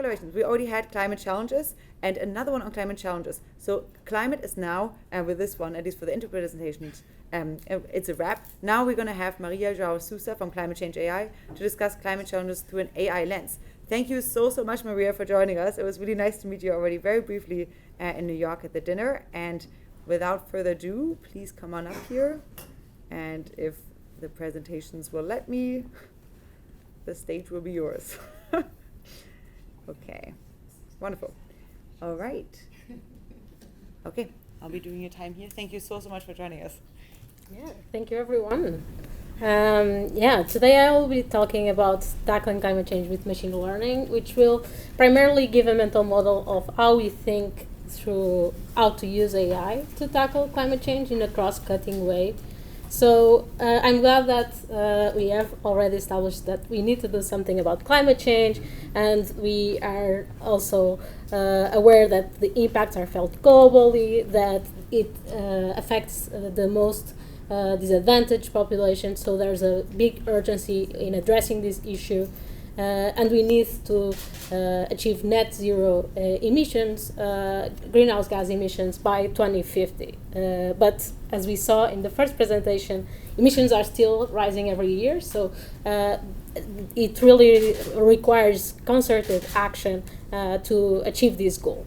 collaborations. We already had climate challenges and another one on climate challenges. So climate is now, and with this one, at least for the interpresentations, it's a wrap. Now we're going to have Maria João Sousa from Climate Change AI to discuss climate challenges through an AI lens. Thank you so much, Maria, for joining us. It was really nice to meet you already very briefly in New York at the dinner. And without further ado, please come on up here. And if the presentations will let me, the stage will be yours. Okay, wonderful. All right. Okay, I'll be doing your time here. Thank you so much for joining us. Yeah, thank you, everyone. Today I will be talking about tackling climate change with machine learning, which will primarily give a mental model of how we think through how to use AI to tackle climate change in a cross-cutting way. So I'm glad that we have already established that we need to do something about climate change, and we are also aware that the impacts are felt globally, that it affects the most disadvantaged population. So there's a big urgency in addressing this issue. And we need to achieve net zero emissions, greenhouse gas emissions by 2050. But as we saw in the first presentation, emissions are still rising every year. So it really requires concerted action to achieve this goal.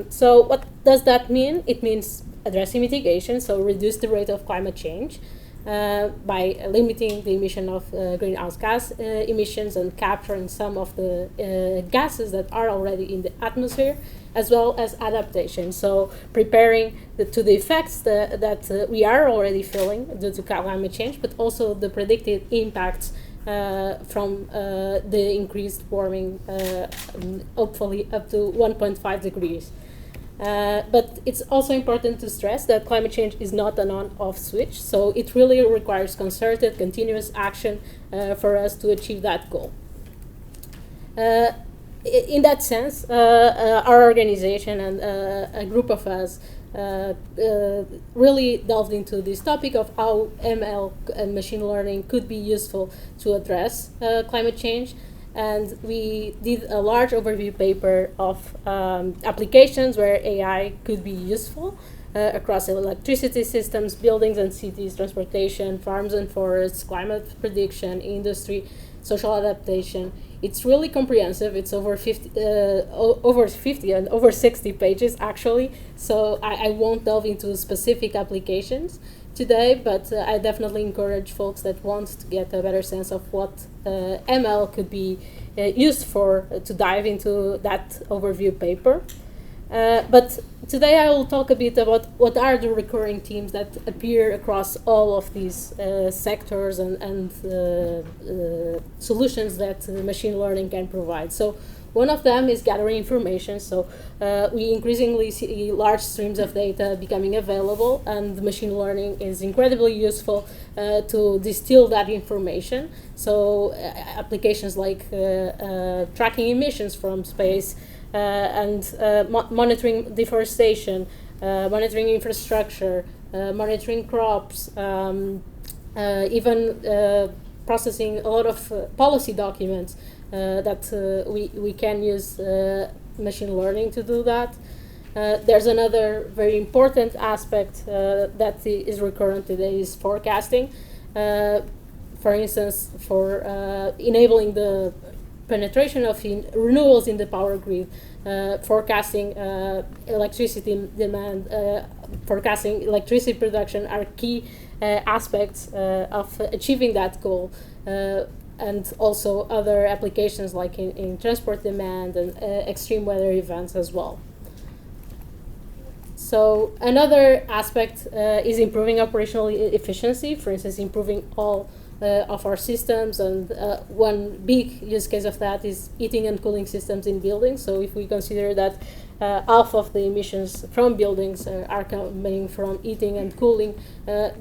So what does that mean? It means addressing mitigation, so reduce the rate of climate change, by limiting the emission of greenhouse gas emissions and capturing some of the gases that are already in the atmosphere, as well as adaptation. So preparing to the effects that we are already feeling due to climate change, but also the predicted impacts from the increased warming, hopefully up to 1.5 degrees. But it's also important to stress that climate change is not an on-off switch, so it really requires concerted, continuous action for us to achieve that goal. In that sense, our organization and a group of us really delved into this topic of how ML and machine learning could be useful to address climate change. And we did a large overview paper of applications where AI could be useful across electricity systems, buildings and cities, transportation, farms and forests, climate prediction, industry, social adaptation. It's really comprehensive. It's over 50 and over 60 pages, actually. So I won't delve into specific applications today, but I definitely encourage folks that want to get a better sense of what ML could be used for to dive into that overview paper. But today I will talk a bit about what are the recurring themes that appear across all of these sectors and solutions that machine learning can provide. So one of them is gathering information. So we increasingly see large streams of data becoming available, and machine learning is incredibly useful to distill that information. So applications like tracking emissions from space and monitoring deforestation, monitoring infrastructure, monitoring crops, even processing a lot of policy documents. That we can use machine learning to do that. There's another very important aspect that is recurrent today is forecasting. For instance, for enabling the penetration of renewables in the power grid, forecasting electricity demand, forecasting electricity production are key aspects of achieving that goal. And also other applications like in transport demand and extreme weather events as well. So another aspect is improving operational efficiency, for instance, improving all of our systems, and one big use case of that is heating and cooling systems in buildings. So if we consider that half of the emissions from buildings are coming from heating and cooling,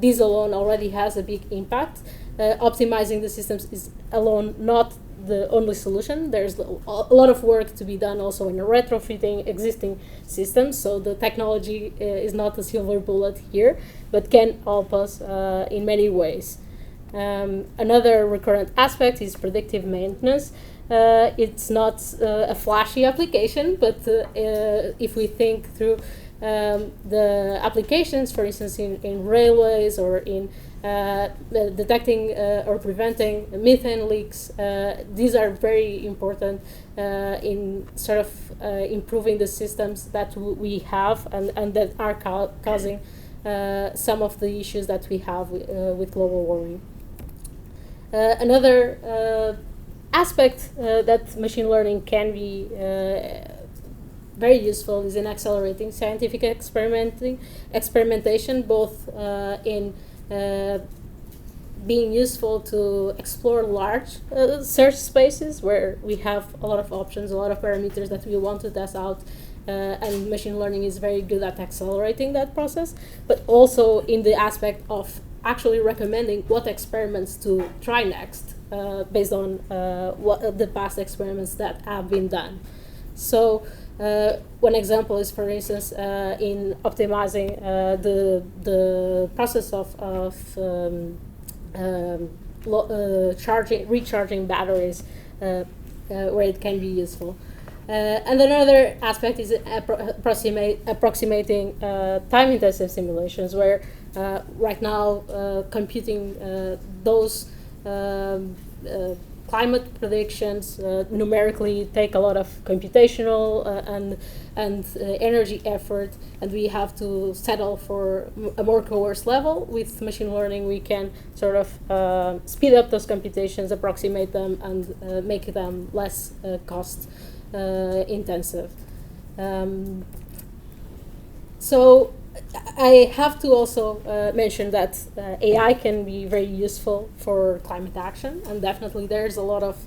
this alone already has a big impact. Optimizing the systems is alone not the only solution. There's a lot of work to be done also in retrofitting existing systems. So the technology is not a silver bullet here, but can help us in many ways. Another recurrent aspect is predictive maintenance. It's not a flashy application, but if we think through the applications, for instance, in railways or in detecting or preventing methane leaks, these are very important in sort of improving the systems that we have and that are causing some of the issues that we have with global warming. Another aspect that machine learning can be very useful is in accelerating scientific experimentation, both in being useful to explore large search spaces where we have a lot of options, a lot of parameters that we want to test out, and machine learning is very good at accelerating that process, but also in the aspect of actually recommending what experiments to try next based on what the past experiments that have been done. So one example is, for instance, in optimizing the process of recharging batteries, where it can be useful. And another aspect is approximating time-intensive simulations, where right now computing those climate predictions numerically take a lot of computational and energy effort, and we have to settle for a more coerced level. With machine learning, we can sort of speed up those computations, approximate them, and make them less cost intensive. So I have to also mention that AI can be very useful for climate action, and definitely there's a lot of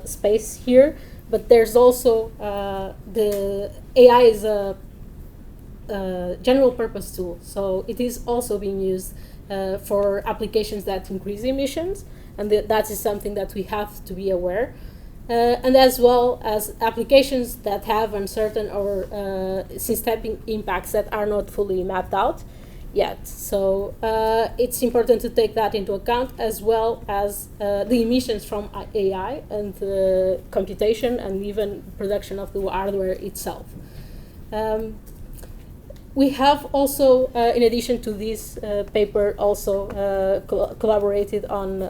space here, but there's also the AI is a general purpose tool, so it is also being used for applications that increase emissions, and that is something that we have to be aware. And as well as applications that have uncertain or systemic impacts that are not fully mapped out yet. So it's important to take that into account, as well as the emissions from AI and computation and even production of the hardware itself. We have also, in addition to this paper, also collaborated on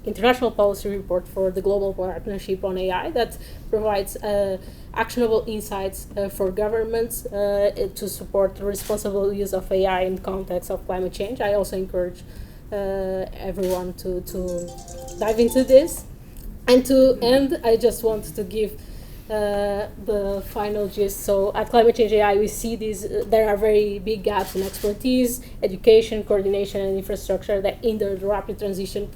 international policy report for the Global Partnership on AI that provides actionable insights for governments to support the responsible use of AI in context of climate change. I also encourage everyone to dive into this. And to end, I just want to give the final gist. So at Climate Change AI, we see there are very big gaps in expertise, education, coordination, and infrastructure that hinder the rapid transition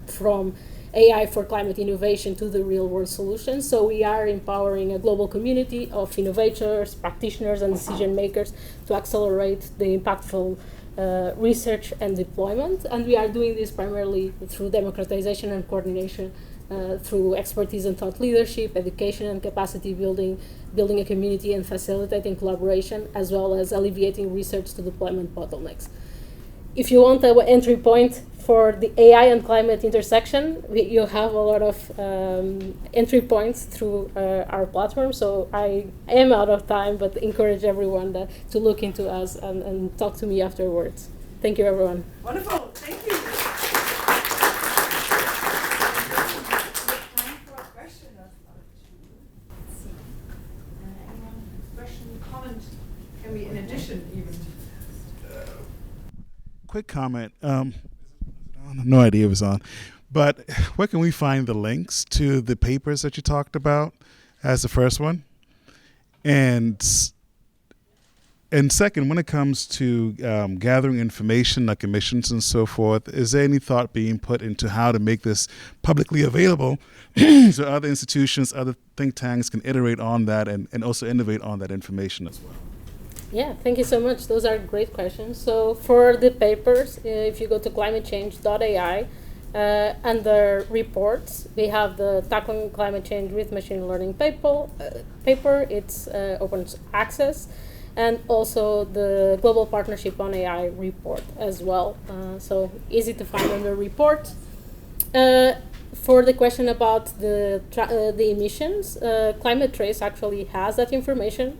from AI for climate innovation to the real world solutions. So we are empowering a global community of innovators, practitioners, and decision makers to accelerate the impactful research and deployment. And we are doing this primarily through democratization and coordination, through expertise and thought leadership, education and capacity building a community and facilitating collaboration, as well as alleviating research to deployment bottlenecks. If you want an entry point for the AI and climate intersection, you have a lot of entry points through our platform. So I am out of time, but encourage everyone to look into us and talk to me afterwards. Thank you, everyone. Wonderful. Thank you. In addition, even. Quick comment. No idea if it was on, but where can we find the links to the papers that you talked about as the first one? And second, when it comes to gathering information like emissions and so forth, is there any thought being put into how to make this publicly available so other institutions, other think tanks can iterate on that and also innovate on that information as well? Yeah, thank you so much. Those are great questions. So for the papers, if you go to climatechange.ai, under reports, we have the Tackling Climate Change with Machine Learning paper. It's open access, and also the Global Partnership on AI report as well. So easy to find under reports. for the question about the emissions, Climate Trace actually has that information.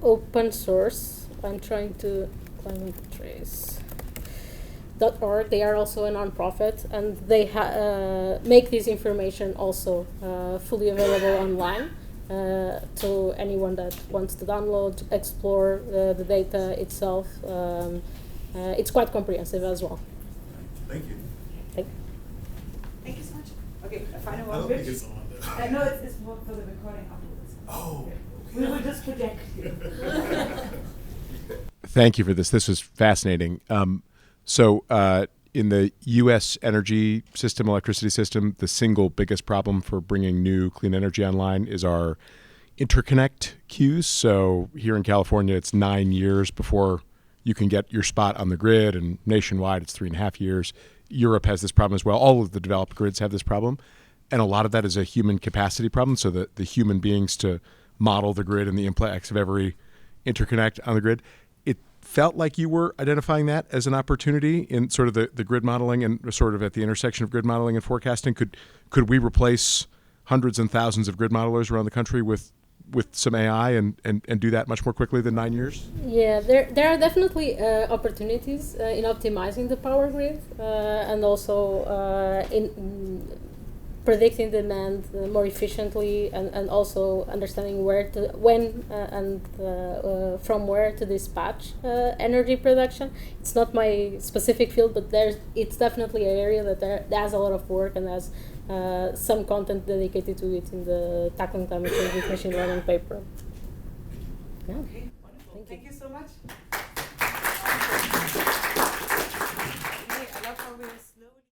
Open source. I'm trying to climatetrace.org. They are also a nonprofit, and they make this information also fully available online to anyone that wants to download, explore the data itself. It's quite comprehensive as well. Thank you. Thank you so much. Okay, a final I one. don't think it's on there. No, it's more for the recording afterwards. Oh. We will just project you. Thank you for this. This was fascinating. So in the U.S. energy system, electricity system, the single biggest problem for bringing new clean energy online is our interconnect queues. So here in California, it's 9 years before you can get your spot on the grid, and nationwide, it's 3.5 years. Europe has this problem as well. All of the developed grids have this problem. And a lot of that is a human capacity problem. So the human beings to model the grid and the impacts of every interconnect on the grid. It felt like you were identifying that as an opportunity in sort of the grid modeling and sort of at the intersection of grid modeling and forecasting. Could we replace hundreds and thousands of grid modelers around the country with some AI and do that much more quickly than 9 years? Yeah, there are definitely opportunities in optimizing the power grid and also in predicting demand more efficiently and also understanding from where to dispatch energy production. It's not my specific field, but it's definitely an area that has a lot of work and has some content dedicated to it in the Tackling Climate Change with Machine Learning paper. Yeah. Okay, wonderful. Thank you so much.